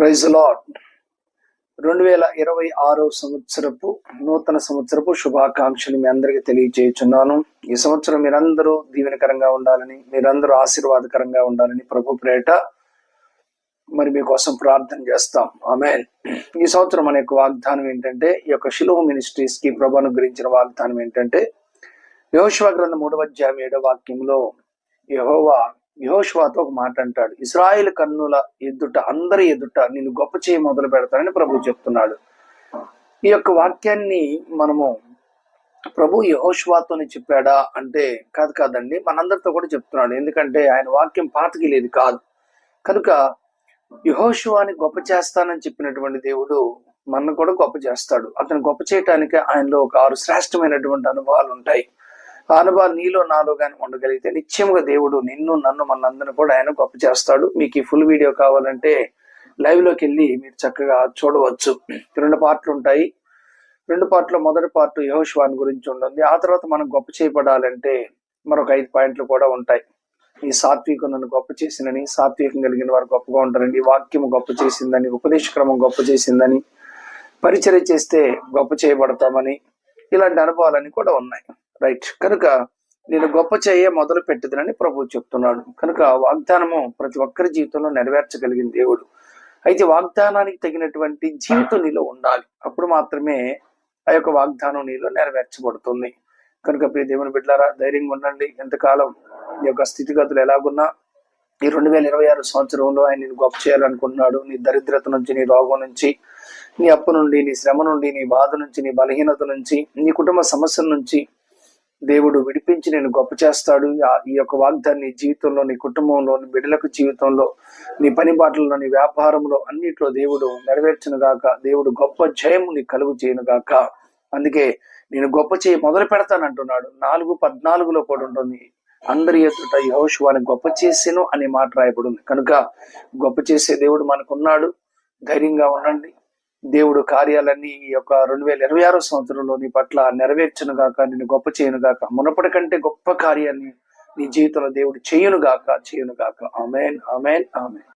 Praise lord. 2026 సంవత్సరపు నూతన సంవత్సరపు శుభాకాంక్షలు మీ అందరికీ తెలియజేయుచున్నాను. ఈ సంవత్సరం మీరందరూ దీవెనకరంగా ఉండాలని, మీరందరూ ఆశీర్వాదకరంగా ఉండాలని ప్రభు ప్రేట మరి మీకోసం ప్రార్థన చేస్తాం. ఆమేన్. ఈ సంవత్సరం అనే వాగ్దానం ఏంటంటే, ఈ యొక్క షిలోహ్ మినిస్ట్రీస్ కి ప్రభు అనుగ్రహించిన వాగ్దానం ఏంటంటే, యెహోషువ గ్రంథం 3వ అధ్యాయం 7వ వాక్యంలో యెహోషువతో ఒక మాట అంటాడు. ఇశ్రాయేలు కన్నుల ఎదుట, అందరి ఎదుట నేను గొప్ప చేయి మొదలు పెడతానని ప్రభు చెప్తున్నాడు. ఈ యొక్క వాక్యాన్ని మనము ప్రభు యెహోషువతోనే చెప్పాడా అంటే కాదండి, మనందరితో కూడా చెప్తున్నాడు. ఎందుకంటే ఆయన వాక్యం పాతకి లేదు కాదు. కనుక యెహోషువని గొప్ప చేస్తానని చెప్పినటువంటి దేవుడు మనను కూడా గొప్ప చేస్తాడు. అతను గొప్ప చేయటానికి ఆయనలో ఒక 6 శ్రేష్టమైనటువంటి అనుభవాలు ఉంటాయి. ఆ అనుభవాలు నీలో నాలో కానీ ఉండగలిగితే నిశ్చయముగా దేవుడు నిన్ను నన్ను మనందరిని కూడా ఆయన గొప్ప చేస్తాడు. మీకు ఈ ఫుల్ వీడియో కావాలంటే లైవ్ లోకి వెళ్ళి మీరు చక్కగా చూడవచ్చు. 2 పార్ట్లు ఉంటాయి. 2 పార్ట్లో మొదటి పార్ట్ యెహోషువని గురించి ఉంటుంది. ఆ తర్వాత మనం గొప్ప చేయబడాలంటే మరొక 5 పాయింట్లు కూడా ఉంటాయి. ఈ సాత్వికం నన్ను గొప్ప చేసిందని, సాత్వికం కలిగిన వారు గొప్పగా ఉంటారండి, వాక్యము గొప్ప చేసిందని, ఉపదేశక్రమం గొప్ప చేసిందని, పరిచర్య చేస్తే గొప్ప చేయబడతామని, ఇలాంటి అనుభవాలన్నీ కూడా ఉన్నాయి. రైట్. కనుక నేను గొప్ప చేయ మొదలు పెట్టిదనని ప్రభు చెప్తున్నాడు. కనుక వాగ్దానము ప్రతి ఒక్కరి జీవితంలో నెరవేర్చగలిగిన దేవుడు. అయితే వాగ్దానానికి తగినటువంటి జీవితం నీలో ఉండాలి. అప్పుడు మాత్రమే ఆ యొక్క వాగ్దానం నీలో నెరవేర్చబడుతుంది. కనుక ప్రియ దేవుని బిడ్డలారా, ధైర్యంగా ఉండండి. ఎంతకాలం ఈ యొక్క స్థితిగతులు ఎలాగున్నా ఈ 2026 సంవత్సరంలో ఆయన నేను గొప్ప చేయాలనుకుంటున్నాడు. నీ దరిద్రత నుంచి, నీ రోగం నుంచి, నీ అప్పు నుండి, నీ శ్రమ నుండి, నీ బాధ నుంచి, నీ బలహీనత నుంచి, నీ కుటుంబ సమస్యల నుంచి దేవుడు విడిపించి నేను గొప్ప చేస్తాడు. ఈ యొక్క వాగ్దాన్ని నీ జీవితంలో, నీ కుటుంబంలో, నీ బిడ్డలకు జీవితంలో, నీ పని బాటల్లో, నీ వ్యాపారంలో అన్నిట్లో దేవుడు నెరవేర్చును గాక. దేవుడు గొప్ప జయము నీ కలుగు చేయను గాక. అందుకే నేను గొప్ప చేయి మొదలు పెడతానంటున్నాడు. 4:14 కూడా ఉంటుంది. అందరి ఎదుట యెహోషువని గొప్ప చేసెను అనే మాట రాయబడింది. కనుక గొప్ప చేసే దేవుడు మనకున్నాడు. ధైర్యంగా ఉండండి. దేవుడు కార్యాలన్నీ ఈ యొక్క 2026 సంవత్సరంలో నీ పట్ల నెరవేర్చును గాక, నిన్ను గొప్ప చేయను గాక. మునపటి కంటే గొప్ప కార్యాన్ని నీ జీవితంలో దేవుడు చేయును గాక. ఆమేన్, ఆమేన్, ఆమేన్.